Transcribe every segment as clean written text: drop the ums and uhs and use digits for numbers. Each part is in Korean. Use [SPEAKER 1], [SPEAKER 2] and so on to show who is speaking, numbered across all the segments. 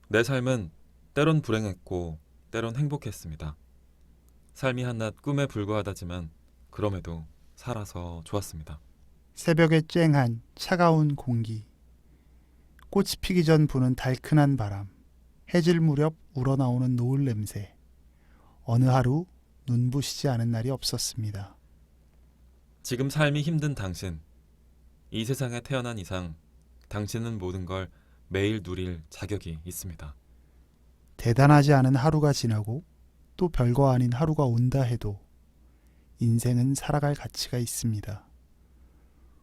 [SPEAKER 1] 내 삶은 때론 불행했고 때론 행복했습니다. 삶이 한낱 꿈에 불과하다지만 그럼에도 살아서 좋았습니다.
[SPEAKER 2] 새벽에 쨍한 차가운 공기, 꽃이 피기 전 부는 달큰한 바람, 해질 무렵 우러나오는 노을 냄새. 어느 하루 눈부시지 않은 날이 없었습니다.
[SPEAKER 1] 지금 삶이 힘든 당신, 이 세상에 태어난 이상 당신은 모든 걸 매일 누릴 자격이 있습니다.
[SPEAKER 2] 대단하지 않은 하루가 지나고 또 별거 아닌 하루가 온다 해도 인생은 살아갈 가치가 있습니다.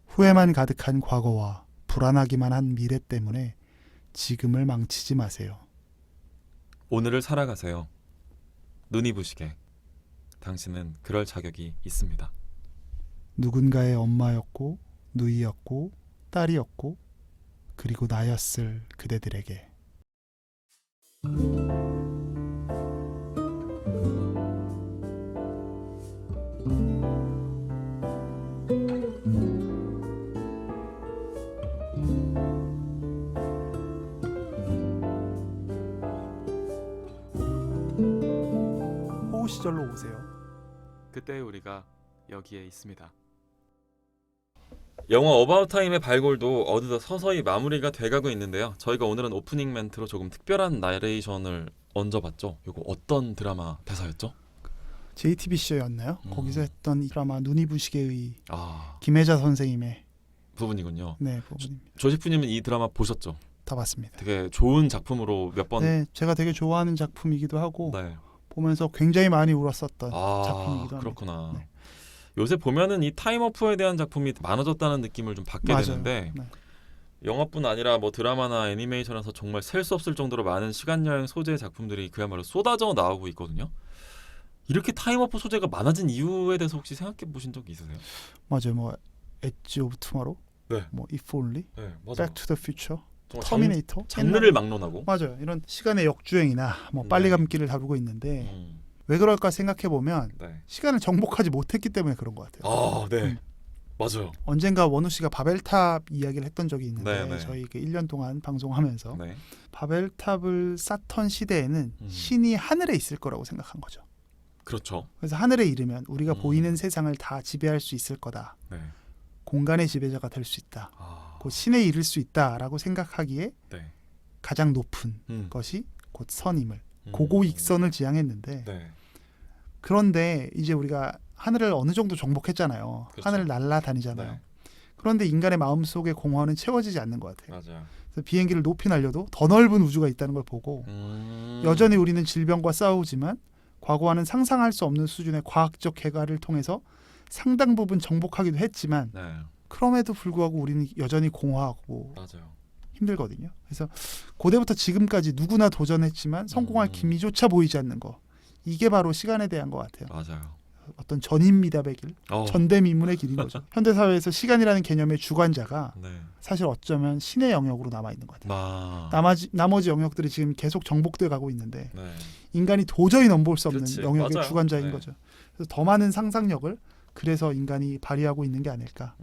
[SPEAKER 2] 후회만 가득한 과거와 불안하기만 한 미래 때문에 지금을 망치지 마세요.
[SPEAKER 1] 오늘을 살아가세요. 눈이 부시게. 당신은 그럴 자격이 있습니다.
[SPEAKER 2] 누군가의 엄마였고 누이였고 딸이었고 그리고 나였을 그대들에게. 호우 시절로 오세요.
[SPEAKER 1] 그때 우리가 여기에 있습니다. 영화 어바웃 타임의 발골도 어느덧 서서히 마무리가 돼가고 있는데요. 저희가 오늘은 오프닝 멘트로 조금 특별한 나레이션을 얹어봤죠. 이거 어떤 드라마 대사였죠?
[SPEAKER 2] JTBC였나요? 거기서 했던 이 드라마 눈이 부시게의 김혜자 선생님의
[SPEAKER 1] 부분이군요.
[SPEAKER 2] 네, 부분입니다.
[SPEAKER 1] 조시프님은 이 드라마 보셨죠?
[SPEAKER 2] 다 봤습니다.
[SPEAKER 1] 되게 좋은 작품으로 몇 번.
[SPEAKER 2] 네, 제가 되게 좋아하는 작품이기도 하고
[SPEAKER 1] 네.
[SPEAKER 2] 보면서 굉장히 많이 울었었던 작품이기도 합니다.
[SPEAKER 1] 그렇구나.
[SPEAKER 2] 네.
[SPEAKER 1] 요새 보면은 이 타임오프에 대한 작품이 많아졌다는 느낌을 좀 받게
[SPEAKER 2] 맞아요.
[SPEAKER 1] 되는데
[SPEAKER 2] 네.
[SPEAKER 1] 영화뿐 아니라 뭐 드라마나 애니메이션에서 정말 셀 수 없을 정도로 많은 시간 여행 소재의 작품들이 그야말로 쏟아져 나오고 있거든요. 이렇게 타임오프 소재가 많아진 이유에 대해서 혹시 생각해 보신 적 있으세요?
[SPEAKER 2] 맞아요. 뭐 엣지 오브 투마로우,
[SPEAKER 1] 네.
[SPEAKER 2] 뭐 If Only,
[SPEAKER 1] 네, 맞아요.
[SPEAKER 2] Back to the Future,
[SPEAKER 1] 정말
[SPEAKER 2] 터미네이터,
[SPEAKER 1] 장르를 막론하고.
[SPEAKER 2] 맞아요. 이런 시간의 역주행이나 뭐 빨리 감기를 다루고 있는데 왜 그럴까 생각해 보면
[SPEAKER 1] 네.
[SPEAKER 2] 시간을 정복하지 못했기 때문에 그런 것 같아요.
[SPEAKER 1] 네. 맞아요.
[SPEAKER 2] 언젠가 원우 씨가 바벨탑 이야기를 했던 적이 있는데
[SPEAKER 1] 네.
[SPEAKER 2] 저희 그 1년 동안 방송하면서
[SPEAKER 1] 네.
[SPEAKER 2] 바벨탑을 쌓던 시대에는 신이 하늘에 있을 거라고 생각한 거죠.
[SPEAKER 1] 그렇죠.
[SPEAKER 2] 그래서 하늘에 이르면 우리가 보이는 세상을 다 지배할 수 있을 거다.
[SPEAKER 1] 네.
[SPEAKER 2] 공간의 지배자가 될 수 있다. 곧 신에 이를 수 있다라고 생각하기에
[SPEAKER 1] 네.
[SPEAKER 2] 가장 높은 것이 곧 선임을 고고익선을 지향했는데
[SPEAKER 1] 네.
[SPEAKER 2] 그런데 이제 우리가 하늘을 어느 정도 정복했잖아요.
[SPEAKER 1] 그렇죠.
[SPEAKER 2] 하늘을 날아다니잖아요.
[SPEAKER 1] 네.
[SPEAKER 2] 그런데 인간의 마음속의 공허는 채워지지 않는 것 같아요.
[SPEAKER 1] 맞아요.
[SPEAKER 2] 그래서 비행기를 높이 날려도 더 넓은 우주가 있다는 걸 보고 여전히 우리는 질병과 싸우지만 과거와는 상상할 수 없는 수준의 과학적 개발을 통해서 상당 부분 정복하기도 했지만
[SPEAKER 1] 네.
[SPEAKER 2] 그럼에도 불구하고 우리는 여전히 공허하고
[SPEAKER 1] 맞아요.
[SPEAKER 2] 힘들거든요. 그래서 고대부터 지금까지 누구나 도전했지만 성공할 기미조차 보이지 않는 거. 이게 바로 시간에 대한 것 같아요.
[SPEAKER 1] 맞아요.
[SPEAKER 2] 어떤 전인미답의 길, 전대미문의 길인 거죠. 현대사회에서 시간이라는 개념의 주관자가
[SPEAKER 1] 네.
[SPEAKER 2] 사실 어쩌면 신의 영역으로 남아있는 것 같아요. 나머지 영역들이 지금 계속 정복돼 가고 있는데
[SPEAKER 1] 네.
[SPEAKER 2] 인간이 도저히 넘볼 수 없는
[SPEAKER 1] 그렇지.
[SPEAKER 2] 영역의
[SPEAKER 1] 맞아요.
[SPEAKER 2] 주관자인
[SPEAKER 1] 네.
[SPEAKER 2] 거죠. 그래서 더 많은 상상력을 그래서 인간이 발휘하고 있는 게 아닐까.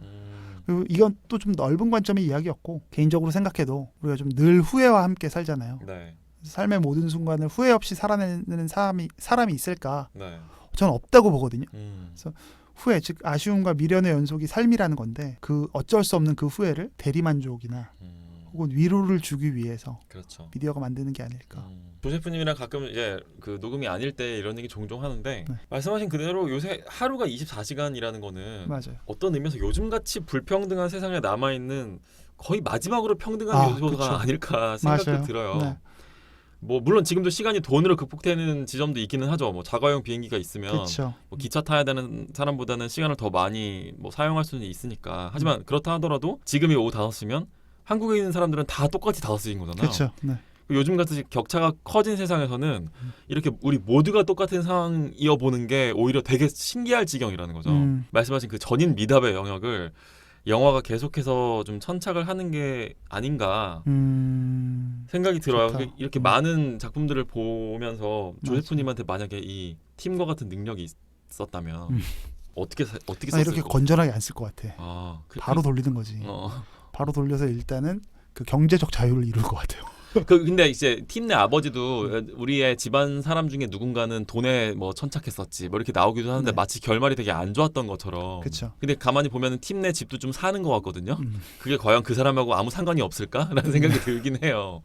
[SPEAKER 2] 그리고 이건 또 좀 넓은 관점의 이야기였고 개인적으로 생각해도 우리가 좀 늘 후회와 함께 살잖아요.
[SPEAKER 1] 네.
[SPEAKER 2] 삶의 모든 순간을 후회 없이 살아내는 사람이 있을까?
[SPEAKER 1] 네.
[SPEAKER 2] 저는 없다고 보거든요.
[SPEAKER 1] 그래서
[SPEAKER 2] 후회, 즉 아쉬움과 미련의 연속이 삶이라는 건데 그 어쩔 수 없는 그 후회를 대리만족이나 혹은 위로를 주기 위해서
[SPEAKER 1] 그렇죠.
[SPEAKER 2] 미디어가 만드는 게 아닐까.
[SPEAKER 1] 조세프님이랑 가끔 이제 그 녹음이 아닐 때 이런 얘기 종종 하는데
[SPEAKER 2] 네.
[SPEAKER 1] 말씀하신 그대로 요새 하루가 24시간이라는 거는
[SPEAKER 2] 맞아요.
[SPEAKER 1] 어떤 의미에서 요즘같이 불평등한 세상에 남아있는 거의 마지막으로 평등한 요소가
[SPEAKER 2] 그렇죠.
[SPEAKER 1] 아닐까 생각도
[SPEAKER 2] 맞아요.
[SPEAKER 1] 들어요.
[SPEAKER 2] 네.
[SPEAKER 1] 뭐 물론 지금도 시간이 돈으로 극복되는 지점도 있기는 하죠. 뭐 자가용 비행기가 있으면
[SPEAKER 2] 그렇죠.
[SPEAKER 1] 뭐 기차 타야 되는 사람보다는 시간을 더 많이 뭐 사용할 수는 있으니까. 하지만 그렇다 하더라도 지금이 오후 5시면 한국에 있는 사람들은 다 똑같이 5시인 거잖아요.
[SPEAKER 2] 그렇죠. 네.
[SPEAKER 1] 요즘 같이 격차가 커진 세상에서는 이렇게 우리 모두가 똑같은 상황이어 보는 게 오히려 되게 신기할 지경이라는 거죠. 말씀하신 그 전인 미답의 영역을 영화가 계속해서 좀 천착을 하는 게 아닌가 생각이 들어요.
[SPEAKER 2] 좋다.
[SPEAKER 1] 이렇게 많은 작품들을 보면서 조세프님한테 만약에 이 팀과 같은 능력이 있었다면 어떻게 썼을까?
[SPEAKER 2] 이렇게 건전하게 안 쓸 것 같아. 바로 돌리는 거지. 바로 돌려서 일단은 그 경제적 자유를 이룰 것 같아요.
[SPEAKER 1] 근데 이제 팀 내 아버지도 우리의 집안 사람 중에 누군가는 돈에 뭐 천착했었지 뭐 이렇게 나오기도 하는데
[SPEAKER 2] 네.
[SPEAKER 1] 마치 결말이 되게 안 좋았던 것처럼.
[SPEAKER 2] 그쵸.
[SPEAKER 1] 근데 가만히 보면 팀 내 집도 좀 사는 것 같거든요. 그게 과연 그 사람하고 아무 상관이 없을까라는 생각이 들긴 해요.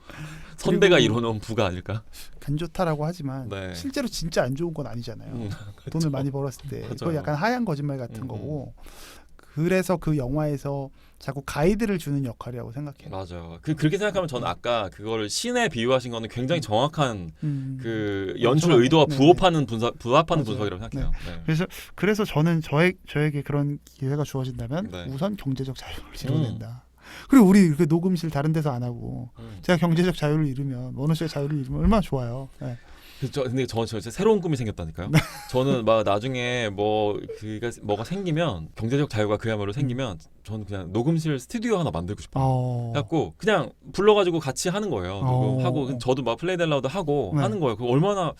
[SPEAKER 1] 선대가
[SPEAKER 2] 그리고
[SPEAKER 1] 이뤄놓은 부가 아닐까?
[SPEAKER 2] 간 좋다라고 하지만
[SPEAKER 1] 네.
[SPEAKER 2] 실제로 진짜 안 좋은 건 아니잖아요.
[SPEAKER 1] 그렇죠.
[SPEAKER 2] 돈을 많이 벌었을 때
[SPEAKER 1] 맞아요.
[SPEAKER 2] 그거 약간 하얀 거짓말 같은 거고 그래서 그 영화에서 자꾸 가이드를 주는 역할이라고 생각해요.
[SPEAKER 1] 맞아요. 그렇게 생각하면 저는 아까 그거를 신에 비유하신 거는 굉장히 정확한 그 연출
[SPEAKER 2] 정확해.
[SPEAKER 1] 의도와
[SPEAKER 2] 네,
[SPEAKER 1] 부합하는
[SPEAKER 2] 맞아요.
[SPEAKER 1] 분석이라고 생각해요. 네.
[SPEAKER 2] 그래서 저는 저에게 그런 기회가 주어진다면
[SPEAKER 1] 네.
[SPEAKER 2] 우선 경제적 자유를 이뤄낸다. 그리고 우리 이렇게 녹음실 다른 데서 안 하고 제가 경제적 자유를 잃으면 원우 씨가 자유를 잃으면 얼마나 좋아요. 네.
[SPEAKER 1] 근데 저 진짜 새로운 꿈이 생겼다니까요. 저는 막 나중에 뭐가 생기면 경제적 자유가 그야말로 생기면 저는 그냥 녹음실 스튜디오 하나 만들고 싶어요. 그래갖고 그냥 불러가지고 같이 하는 거예요. 녹음하고 저도 막 플레이 델라우드 하고
[SPEAKER 2] 네.
[SPEAKER 1] 하는 거예요. 그거 얼마나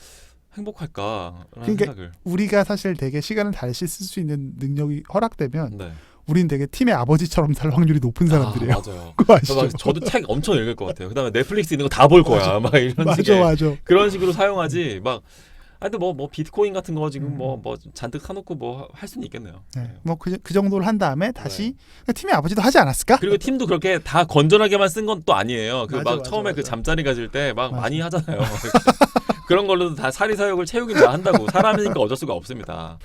[SPEAKER 1] 행복할까라는
[SPEAKER 2] 그러니까
[SPEAKER 1] 생각을.
[SPEAKER 2] 우리가 사실 되게 시간을 다시 쓸 수 있는 능력이 허락되면
[SPEAKER 1] 네.
[SPEAKER 2] 우린 되게 팀의 아버지처럼 살 확률이 높은 사람들이에요.
[SPEAKER 1] 맞아요.
[SPEAKER 2] 그거 아시죠?
[SPEAKER 1] 저도 책 엄청 읽을 것 같아요. 그다음에 넷플릭스 있는 거 다 볼 거야. 막 이런 식의
[SPEAKER 2] 맞아.
[SPEAKER 1] 그런 식으로 사용하지 막. 근데 뭐 비트코인 같은 거 지금 뭐 잔뜩 사놓고 뭐 할 수는 있겠네요.
[SPEAKER 2] 네. 뭐그 정도를 한 다음에 다시 팀의 아버지도 하지 않았을까?
[SPEAKER 1] 그리고 팀도 그렇게 다 건전하게만 쓴 건 또 아니에요.
[SPEAKER 2] 맞아,
[SPEAKER 1] 처음에 그
[SPEAKER 2] 맞아.
[SPEAKER 1] 잠자리 가질 때 막
[SPEAKER 2] 맞아.
[SPEAKER 1] 많이 하잖아요. 그런 걸로도 다 사리사욕을 채우긴 다 한다고. 사람이니까 어쩔 수가 없습니다.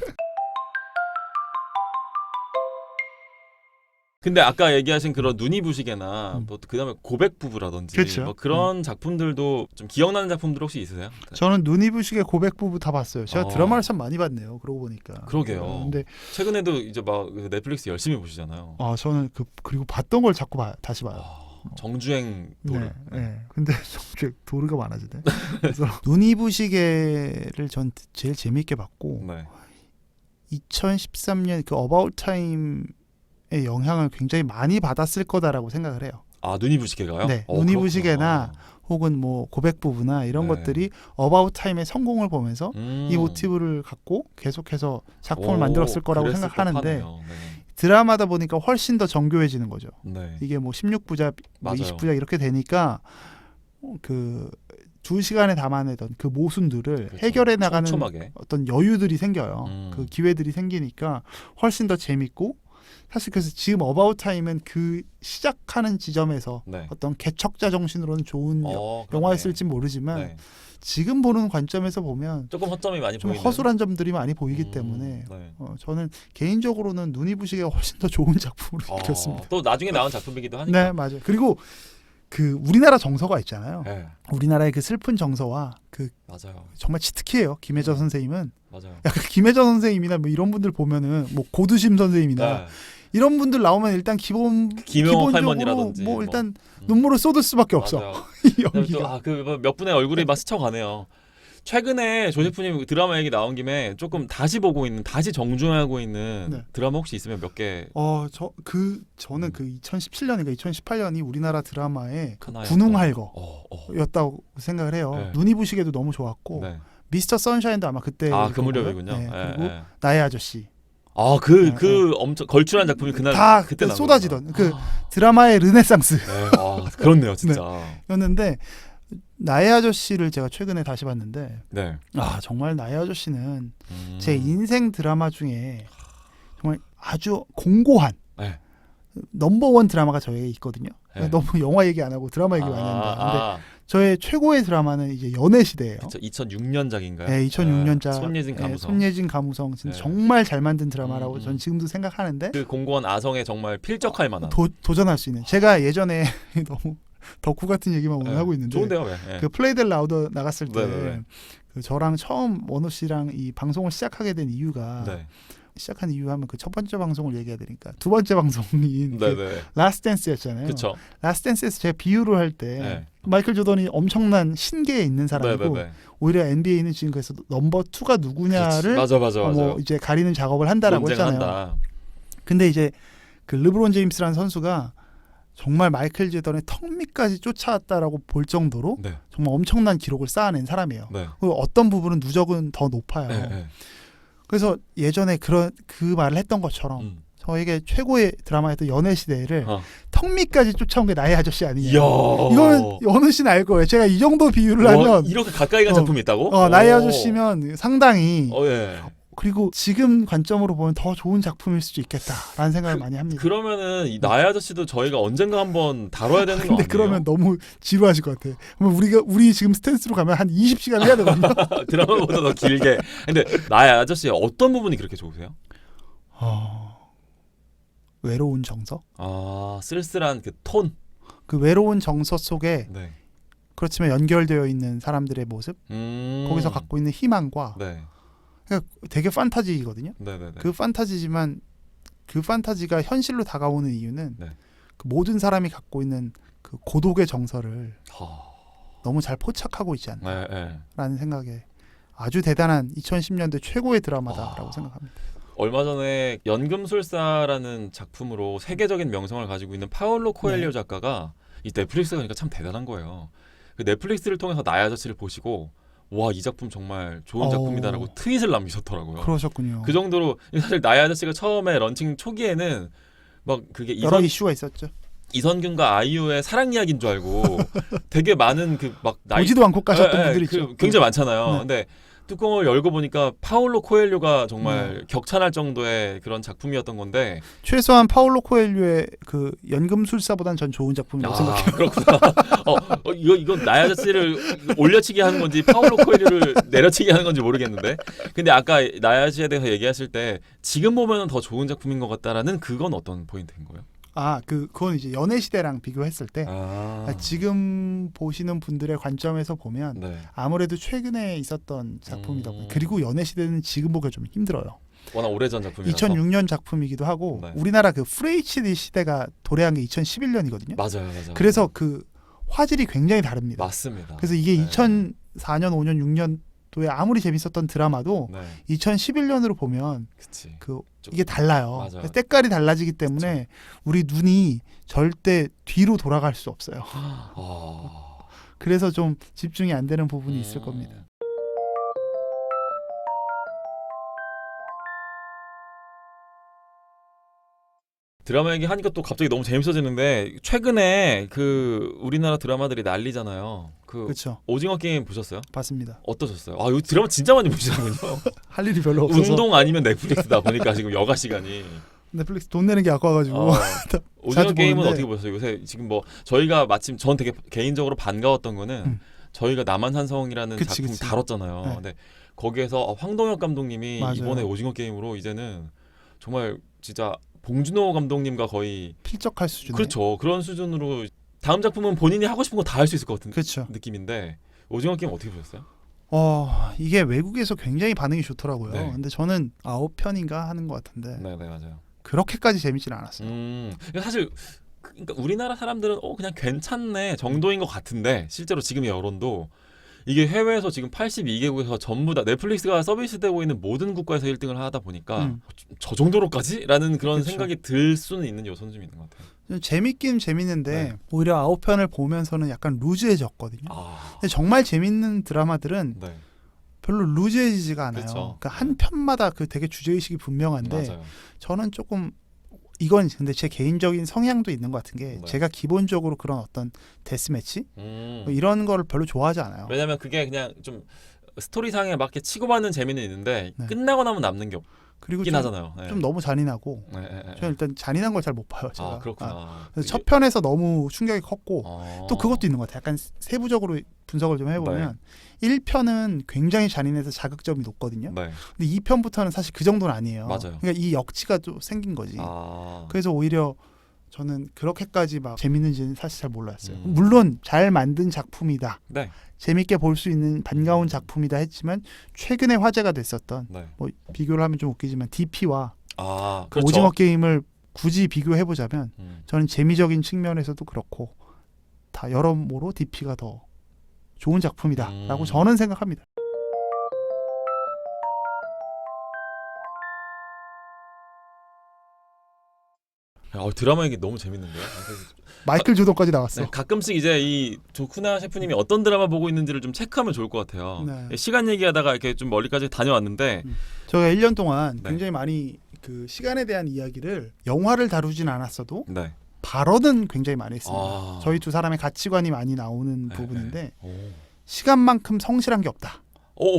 [SPEAKER 1] 근데 아까 얘기하신 그런 눈이 부시게나 뭐 그다음에 고백 부부라든지
[SPEAKER 2] 그렇죠.
[SPEAKER 1] 뭐 그런 작품들도 좀 기억나는 작품들 혹시 있으세요?
[SPEAKER 2] 저는 눈이 부시게 고백 부부 다 봤어요. 제가
[SPEAKER 1] 어.
[SPEAKER 2] 드라마를 참 많이 봤네요. 그러고 보니까.
[SPEAKER 1] 그러게요.
[SPEAKER 2] 근데
[SPEAKER 1] 최근에도 이제 막 넷플릭스 열심히 보시잖아요.
[SPEAKER 2] 저는 그리고 봤던 걸 자꾸 다시 봐요.
[SPEAKER 1] 정주행 도르.
[SPEAKER 2] 네. 근데 정주행 도르가 많아지네. 그래서 눈이 부시게를 전 제일 재미있게 봤고
[SPEAKER 1] 네.
[SPEAKER 2] 2013년 그 어바웃 타임의 영향을 굉장히 많이 받았을 거다라고 생각을 해요.
[SPEAKER 1] 눈이 부시게가요?
[SPEAKER 2] 네. 눈이 부시게나 혹은 뭐 고백 부부나 이런
[SPEAKER 1] 네.
[SPEAKER 2] 것들이 어바웃 타임의 성공을 보면서 이 모티브를 갖고 계속해서 작품을 만들었을 거라고
[SPEAKER 1] 그랬을
[SPEAKER 2] 생각하는데
[SPEAKER 1] 법하네요. 네.
[SPEAKER 2] 드라마다 보니까 훨씬 더 정교해지는 거죠.
[SPEAKER 1] 네.
[SPEAKER 2] 이게 뭐 16부작, 뭐
[SPEAKER 1] 맞아요.
[SPEAKER 2] 20부작 이렇게 되니까 그 2시간에 담아내던 그 모순들을
[SPEAKER 1] 그렇죠.
[SPEAKER 2] 해결해 나가는
[SPEAKER 1] 촘촘하게.
[SPEAKER 2] 어떤 여유들이 생겨요. 그 기회들이 생기니까 훨씬 더 재밌고 사실 그래서 지금 어바웃 타임은 그 시작하는 지점에서
[SPEAKER 1] 네.
[SPEAKER 2] 어떤 개척자 정신으로는 좋은
[SPEAKER 1] 그러네.
[SPEAKER 2] 영화였을지 모르지만
[SPEAKER 1] 네.
[SPEAKER 2] 지금 보는 관점에서 보면
[SPEAKER 1] 조금 허점이 많이
[SPEAKER 2] 좀
[SPEAKER 1] 보이는.
[SPEAKER 2] 허술한 점들이 많이 보이기 때문에
[SPEAKER 1] 네.
[SPEAKER 2] 저는 개인적으로는 눈이 부시게가 훨씬 더 좋은 작품으로 느꼈습니다.
[SPEAKER 1] 또 나중에 나온 작품이기도 하니까.
[SPEAKER 2] 네, 맞아요. 그리고 그 우리나라 정서가 있잖아요.
[SPEAKER 1] 네.
[SPEAKER 2] 우리나라의 그 슬픈 정서와 그
[SPEAKER 1] 맞아요.
[SPEAKER 2] 정말 치트키예요. 김혜자 선생님은
[SPEAKER 1] 맞아요.
[SPEAKER 2] 약간 김혜자 선생님이나 뭐 이런 분들 보면은 뭐 고두심 선생님이나
[SPEAKER 1] 네.
[SPEAKER 2] 이런 분들 나오면 일단
[SPEAKER 1] 김영옥
[SPEAKER 2] 기본적으로
[SPEAKER 1] 할머니라든지
[SPEAKER 2] 뭐 일단 눈물을 쏟을 수밖에 없어.
[SPEAKER 1] 맞아요.
[SPEAKER 2] 이 연기가.
[SPEAKER 1] 그몇 분의 얼굴이 막 스쳐가네요. 최근에 조세프님 드라마 얘기 나온 김에 조금 다시 보고 있는, 다시 정주행하고 있는
[SPEAKER 2] 네.
[SPEAKER 1] 드라마 혹시 있으면 몇 개?
[SPEAKER 2] 저는 그 2017년인가 2018년이 우리나라 드라마의
[SPEAKER 1] 하나요?
[SPEAKER 2] 군웅할거였다고 생각을 해요.
[SPEAKER 1] 네.
[SPEAKER 2] 눈이 부시게도 너무 좋았고
[SPEAKER 1] 네.
[SPEAKER 2] 미스터 선샤인도 아마 그때
[SPEAKER 1] 그 무렵이군요.
[SPEAKER 2] 네,
[SPEAKER 1] 예,
[SPEAKER 2] 그리고
[SPEAKER 1] 예.
[SPEAKER 2] 나의 아저씨
[SPEAKER 1] 그 엄청 걸출한 작품이 그날
[SPEAKER 2] 다
[SPEAKER 1] 그때 나온
[SPEAKER 2] 쏟아지던
[SPEAKER 1] 거구나.
[SPEAKER 2] 그 드라마의 르네상스였는데
[SPEAKER 1] 네. 그렇네요, 진짜.
[SPEAKER 2] 나의 아저씨를 제가 최근에 다시 봤는데
[SPEAKER 1] 네.
[SPEAKER 2] 정말 나의 아저씨는 제 인생 드라마 중에 정말 아주 공고한
[SPEAKER 1] 네.
[SPEAKER 2] 넘버원 드라마가 저에게 있거든요.
[SPEAKER 1] 네.
[SPEAKER 2] 너무 영화 얘기 안 하고 드라마 얘기 많이 한다. 근데 저의 최고의 드라마는 이제 연애시대예요.
[SPEAKER 1] 2006년작인가요?
[SPEAKER 2] 네, 2006년작.
[SPEAKER 1] 손예진 가무성.
[SPEAKER 2] 손예진 가무성. 진짜
[SPEAKER 1] 네.
[SPEAKER 2] 정말 잘 만든 드라마라고 저는 지금도 생각하는데
[SPEAKER 1] 그 공고한 아성에 정말 필적할 만한.
[SPEAKER 2] 도전할 수 있는. 제가 예전에 너무 덕후 같은 얘기만 오늘 하고 있는데
[SPEAKER 1] 좋은데요, 왜?
[SPEAKER 2] 그 플레이 델 라우더 나갔을 때
[SPEAKER 1] 네네네.
[SPEAKER 2] 그 저랑 처음 원호 씨랑 이 방송을 시작하게 된 이유가
[SPEAKER 1] 네.
[SPEAKER 2] 시작한 이유 하면 그 첫 번째 방송을 얘기해야 되니까 두 번째 방송인 그 라스트 댄스였잖아요.
[SPEAKER 1] 그렇죠.
[SPEAKER 2] 라스트 댄스에서 제가 비유를 할 때 마이클 조던이 엄청난 신계에 있는 사람이고 오히려 NBA는 지금 그래서 넘버 2가 누구냐를
[SPEAKER 1] 맞아.
[SPEAKER 2] 뭐 이제 가리는 작업을 한다라고 했잖아요. 근데 이제 그 르브론 제임스라는 선수가 정말 마이클 조던의 턱 밑까지 쫓아왔다라고 볼 정도로 정말 엄청난 기록을 쌓아낸 사람이에요. 그리고 어떤 부분은 누적은 더 높아요. 그래서 예전에 그 말을 했던 것처럼 저에게 최고의 드라마였던 연애시대를 턱 성미까지 쫓아온 게 나의 아저씨 아니냐.
[SPEAKER 1] 이야.
[SPEAKER 2] 이거는 어느 씨는 알 거예요. 제가 이 정도 비유를
[SPEAKER 1] 와,
[SPEAKER 2] 하면
[SPEAKER 1] 이렇게 가까이 간 작품이 있다고?
[SPEAKER 2] 나의
[SPEAKER 1] 오.
[SPEAKER 2] 아저씨면 상당히
[SPEAKER 1] 예.
[SPEAKER 2] 그리고 지금 관점으로 보면 더 좋은 작품일 수도 있겠다라는 생각을 많이 합니다.
[SPEAKER 1] 그러면은 이 나의 아저씨도 저희가 언젠가 한번 다뤄야 되는 거
[SPEAKER 2] 근데
[SPEAKER 1] 아니에요?
[SPEAKER 2] 그러면 너무 지루하실 것 같아. 그러면 우리 지금 스탠스로 가면 한 20시간 해야 되거든요.
[SPEAKER 1] 드라마보다 더 길게. 근데 나의 아저씨의 어떤 부분이 그렇게 좋으세요?
[SPEAKER 2] 외로운 정서?
[SPEAKER 1] 아, 쓸쓸한 그 톤.
[SPEAKER 2] 그 외로운 정서 속에
[SPEAKER 1] 네.
[SPEAKER 2] 그렇지만 연결되어 있는 사람들의 모습, 거기서 갖고 있는 희망과
[SPEAKER 1] 네.
[SPEAKER 2] 그러니까 되게 판타지거든요.
[SPEAKER 1] 네네네.
[SPEAKER 2] 그 판타지지만 그 판타지가 현실로 다가오는 이유는
[SPEAKER 1] 네.
[SPEAKER 2] 그 모든 사람이 갖고 있는 그 고독의 정서를
[SPEAKER 1] 하...
[SPEAKER 2] 너무 잘 포착하고 있지
[SPEAKER 1] 네, 네.
[SPEAKER 2] 않나라는 생각에 아주 대단한 2010년대 최고의 드라마다라고 생각합니다.
[SPEAKER 1] 얼마 전에 연금술사라는 작품으로 세계적인 명성을 가지고 있는 파울로 코엘료
[SPEAKER 2] 네.
[SPEAKER 1] 작가가 이 넷플릭스가 그러니까 참 대단한 거예요. 그 넷플릭스를 통해서 나의 아저씨를 보시고 와, 이 작품 정말 좋은 작품이다라고 트윗을 남기셨더라고요.
[SPEAKER 2] 그러셨군요.
[SPEAKER 1] 그 정도로 사실 나의 아저씨가 처음에 런칭 초기에는 막 그게
[SPEAKER 2] 여러 이슈가 있었죠.
[SPEAKER 1] 이선균과 아이유의 사랑 이야기인 줄 알고 되게 많은 그 막
[SPEAKER 2] 보지도 않고 가셨던 분들이 있죠.
[SPEAKER 1] 굉장히 많잖아요.
[SPEAKER 2] 네.
[SPEAKER 1] 근데 뚜껑을 열고 보니까 파울로 코엘료가 정말 격찬할 정도의 그런 작품이었던 건데
[SPEAKER 2] 최소한 파울로 코엘료의 그 연금술사보단 전 좋은 작품이라고 생각해요.
[SPEAKER 1] 그렇구나. 이건 나의 아저씨를 올려치기 하는 건지 파울로 코엘료를 내려치기 하는 건지 모르겠는데. 근데 아까 나의 아저씨에 대해서 얘기하실 때 지금 보면 더 좋은 작품인 것 같다라는 그건 어떤 포인트인 거예요?
[SPEAKER 2] 그건 이제 연애 시대랑 비교했을 때
[SPEAKER 1] 아,
[SPEAKER 2] 지금 보시는 분들의 관점에서 보면
[SPEAKER 1] 네.
[SPEAKER 2] 아무래도 최근에 있었던 작품이다 보니 그리고 연애 시대는 지금 보기가 좀 힘들어요.
[SPEAKER 1] 워낙 오래전 작품이라서.
[SPEAKER 2] 2006년 작품이기도 하고
[SPEAKER 1] 네.
[SPEAKER 2] 우리나라 그 FHD 시대가 도래한 게 2011년이거든요.
[SPEAKER 1] 맞아요.
[SPEAKER 2] 그래서 그 화질이 굉장히 다릅니다.
[SPEAKER 1] 맞습니다.
[SPEAKER 2] 그래서 이게
[SPEAKER 1] 네.
[SPEAKER 2] 2004년, 5년, 6년도에 아무리 재밌었던 드라마도
[SPEAKER 1] 네,
[SPEAKER 2] 2011년으로 보면
[SPEAKER 1] 그치.
[SPEAKER 2] 그
[SPEAKER 1] 좀-
[SPEAKER 2] 이게 달라요.
[SPEAKER 1] 맞아요.
[SPEAKER 2] 그래서 때깔이 달라지기 때문에 우리 눈이 절대 뒤로 돌아갈 수 없어요.
[SPEAKER 1] 아,
[SPEAKER 2] 그래서 좀 집중이 안 되는 부분이 있을 겁니다.
[SPEAKER 1] 드라마 얘기 하니까 또 갑자기 너무 재밌어지는데 최근에 그 우리나라 드라마들이 난리잖아요. 그
[SPEAKER 2] 그렇죠.
[SPEAKER 1] 오징어 게임 보셨어요?
[SPEAKER 2] 봤습니다.
[SPEAKER 1] 어떠셨어요? 아, 이 드라마 진짜 많이 보시는군요.
[SPEAKER 2] 할 일이 별로 없어서
[SPEAKER 1] 운동 아니면 넷플릭스다 보니까 지금 여가 시간이.
[SPEAKER 2] 넷플릭스 돈 내는 게 아까워가지고
[SPEAKER 1] 오징어
[SPEAKER 2] 자주
[SPEAKER 1] 게임은
[SPEAKER 2] 보는데.
[SPEAKER 1] 어떻게 보셨어요? 요새 지금 뭐 저희가 마침 전 되게 개인적으로 반가웠던 거는 저희가 남한산성이라는
[SPEAKER 2] 그치,
[SPEAKER 1] 작품
[SPEAKER 2] 그치.
[SPEAKER 1] 다뤘잖아요.
[SPEAKER 2] 네.
[SPEAKER 1] 근데 거기에서 황동혁 감독님이
[SPEAKER 2] 맞아요.
[SPEAKER 1] 이번에 오징어 게임으로 이제는 정말 진짜 봉준호 감독님과 거의
[SPEAKER 2] 필적할 수준의
[SPEAKER 1] 그렇죠. 그런 수준으로 다음 작품은 본인이 하고 싶은 거 다 할 수 있을 것 같은
[SPEAKER 2] 그렇죠.
[SPEAKER 1] 느낌인데 오징어 게임 어떻게 보셨어요?
[SPEAKER 2] 이게 외국에서 굉장히 반응이 좋더라고요.
[SPEAKER 1] 네.
[SPEAKER 2] 근데 저는 9편인가 하는 것 같은데
[SPEAKER 1] 네, 맞아요.
[SPEAKER 2] 그렇게까지 재밌지는 않았어요.
[SPEAKER 1] 사실 그러니까 우리나라 사람들은 그냥 괜찮네 정도인 것 같은데 실제로 지금의 여론도 이게 해외에서 지금 82개국에서 전부 다 넷플릭스가 서비스되고 있는 모든 국가에서 1등을 하다 보니까 저 정도로까지? 라는 그런
[SPEAKER 2] 그쵸.
[SPEAKER 1] 생각이 들 수는 있는 요소는 좀 있는 것 같아요.
[SPEAKER 2] 좀 재밌긴 재밌는데
[SPEAKER 1] 네.
[SPEAKER 2] 오히려 9편을 보면서는 약간 루즈해졌거든요.
[SPEAKER 1] 아,
[SPEAKER 2] 근데 정말 재밌는 드라마들은
[SPEAKER 1] 네,
[SPEAKER 2] 별로 루즈해지지가 않아요.
[SPEAKER 1] 그쵸.
[SPEAKER 2] 그러니까 한 편마다 그 되게 주제의식이 분명한데
[SPEAKER 1] 맞아요.
[SPEAKER 2] 저는 조금 이건 근데 제 개인적인 성향도 있는 것 같은 게
[SPEAKER 1] 네.
[SPEAKER 2] 제가 기본적으로 그런 어떤 데스매치 뭐 이런 거를 별로 좋아하지 않아요.
[SPEAKER 1] 왜냐면 그게 그냥 좀 스토리상에 맞게 치고받는 재미는 있는데
[SPEAKER 2] 네.
[SPEAKER 1] 끝나고 나면 남는 게
[SPEAKER 2] 그리고
[SPEAKER 1] 없긴
[SPEAKER 2] 좀,
[SPEAKER 1] 하잖아요. 네.
[SPEAKER 2] 좀 너무 잔인하고
[SPEAKER 1] 네, 네, 네.
[SPEAKER 2] 저는 일단 잔인한 걸 잘 못 봐요. 제가.
[SPEAKER 1] 그렇구나.
[SPEAKER 2] 그래서 첫 편에서 너무 충격이 컸고
[SPEAKER 1] 어.
[SPEAKER 2] 또 그것도 있는 것 같아요. 약간 세부적으로 분석을 좀 해보면 1편은 굉장히 잔인해서 자극점이 높거든요.
[SPEAKER 1] 네.
[SPEAKER 2] 근데 2편부터는 사실 그 정도는 아니에요.
[SPEAKER 1] 맞아요.
[SPEAKER 2] 그러니까 이 역치가 좀 생긴 거지.
[SPEAKER 1] 아.
[SPEAKER 2] 그래서 오히려 저는 그렇게까지 막 재밌는지는 사실 잘 몰랐어요.
[SPEAKER 1] 음.
[SPEAKER 2] 물론 잘 만든 작품이다.
[SPEAKER 1] 네.
[SPEAKER 2] 재밌게 볼 수 있는 반가운 작품이다 했지만 최근에 화제가 됐었던
[SPEAKER 1] 네.
[SPEAKER 2] 뭐 비교를 하면 좀 웃기지만 DP와
[SPEAKER 1] 그렇죠.
[SPEAKER 2] 오징어 게임을 굳이 비교해 보자면
[SPEAKER 1] 음.
[SPEAKER 2] 저는 재미적인 측면에서도 그렇고 다 여러모로 DP가 더 좋은 작품이다라고 저는 생각합니다.
[SPEAKER 1] 드라마 얘기 너무 재밌는데요.
[SPEAKER 2] 마이클 조던까지 나왔어.
[SPEAKER 1] 네, 가끔씩 이제 이 조쿠나 셰프님이 어떤 드라마 보고 있는지를 좀 체크하면 좋을 것 같아요.
[SPEAKER 2] 네.
[SPEAKER 1] 시간 얘기하다가 이렇게 좀 멀리까지 다녀왔는데
[SPEAKER 2] 저희가 1년 동안
[SPEAKER 1] 네.
[SPEAKER 2] 굉장히 많이 그 시간에 대한 이야기를 영화를 다루진 않았어도
[SPEAKER 1] 네.
[SPEAKER 2] 발언은 굉장히 많이 했습니다.
[SPEAKER 1] 아.
[SPEAKER 2] 저희 두 사람의 가치관이 많이 나오는
[SPEAKER 1] 네,
[SPEAKER 2] 부분인데
[SPEAKER 1] 네.
[SPEAKER 2] 시간만큼 성실한 게 없다.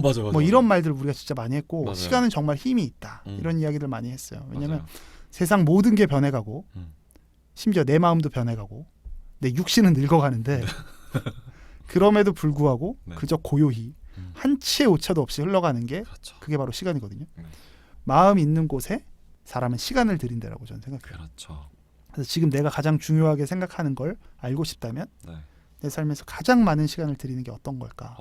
[SPEAKER 1] 맞아.
[SPEAKER 2] 뭐 이런 말들 우리가 진짜 많이 했고
[SPEAKER 1] 맞아요.
[SPEAKER 2] 시간은 정말 힘이 있다. 이런 이야기들 많이 했어요. 왜냐하면
[SPEAKER 1] 맞아요.
[SPEAKER 2] 세상 모든 게 변해가고
[SPEAKER 1] 음.
[SPEAKER 2] 심지어 내 마음도 변해가고 내 육신은 늙어가는데 그럼에도 불구하고
[SPEAKER 1] 네.
[SPEAKER 2] 그저 고요히 한치의 오차도 없이 흘러가는 게
[SPEAKER 1] 그렇죠.
[SPEAKER 2] 그게 바로 시간이거든요.
[SPEAKER 1] 네.
[SPEAKER 2] 마음이 있는 곳에 사람은 시간을 들인다라고 저는 생각해요.
[SPEAKER 1] 그렇죠.
[SPEAKER 2] 그래서 지금 내가 가장 중요하게 생각하는 걸 알고 싶다면
[SPEAKER 1] 네.
[SPEAKER 2] 내 삶에서 가장 많은 시간을 들이는 게 어떤 걸까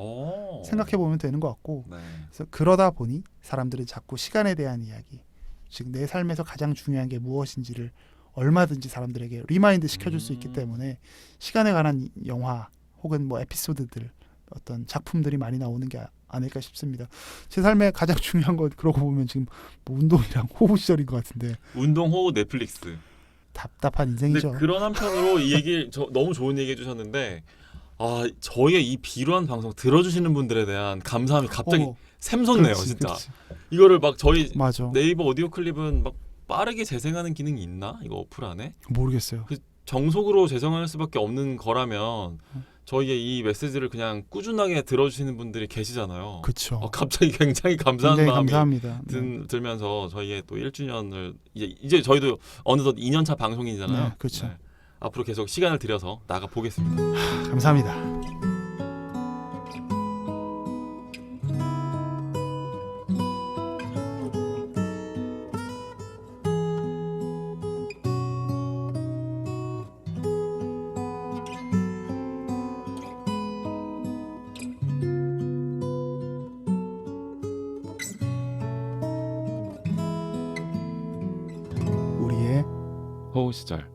[SPEAKER 2] 생각해 보면 되는 것 같고
[SPEAKER 1] 네.
[SPEAKER 2] 그래서 그러다 보니 사람들은 자꾸 시간에 대한 이야기 즉 내 삶에서 가장 중요한 게 무엇인지를 얼마든지 사람들에게 리마인드 시켜줄 수 있기 때문에 시간에 관한 영화 혹은 뭐 에피소드들 어떤 작품들이 많이 나오는 게 아닐까 싶습니다. 제 삶에 가장 중요한 건 그러고 보면 지금 뭐 운동이랑 호흡 시절인 것 같은데
[SPEAKER 1] 운동 후 넷플릭스.
[SPEAKER 2] 답답한
[SPEAKER 1] 근데
[SPEAKER 2] 인생이죠.
[SPEAKER 1] 그런 한편으로 이 얘기 너무 좋은 얘기 해주셨는데 저희의 이 비루한 방송 들어주시는 분들에 대한 감사함이 갑자기 샘솟네요.
[SPEAKER 2] 그렇지,
[SPEAKER 1] 진짜.
[SPEAKER 2] 그렇지.
[SPEAKER 1] 이거를 막 저희
[SPEAKER 2] 맞아.
[SPEAKER 1] 네이버 오디오 클립은 막 빠르게 재생하는 기능이 있나? 이거 어플 안에?
[SPEAKER 2] 모르겠어요.
[SPEAKER 1] 정속으로 재생할 수밖에 없는 거라면 저희의 이 메시지를 그냥 꾸준하게 들어주시는 분들이 계시잖아요.
[SPEAKER 2] 그렇죠.
[SPEAKER 1] 갑자기 굉장히 감사한
[SPEAKER 2] 굉장히
[SPEAKER 1] 마음이
[SPEAKER 2] 감사합니다. 네.
[SPEAKER 1] 들면서 저희의 또 1주년을 이제 저희도 어느덧 2년차 방송인이잖아요.
[SPEAKER 2] 네, 그렇죠.
[SPEAKER 1] 앞으로 계속 시간을 들여서 나가 보겠습니다.
[SPEAKER 2] 감사합니다. 우리의
[SPEAKER 1] 호우 시절.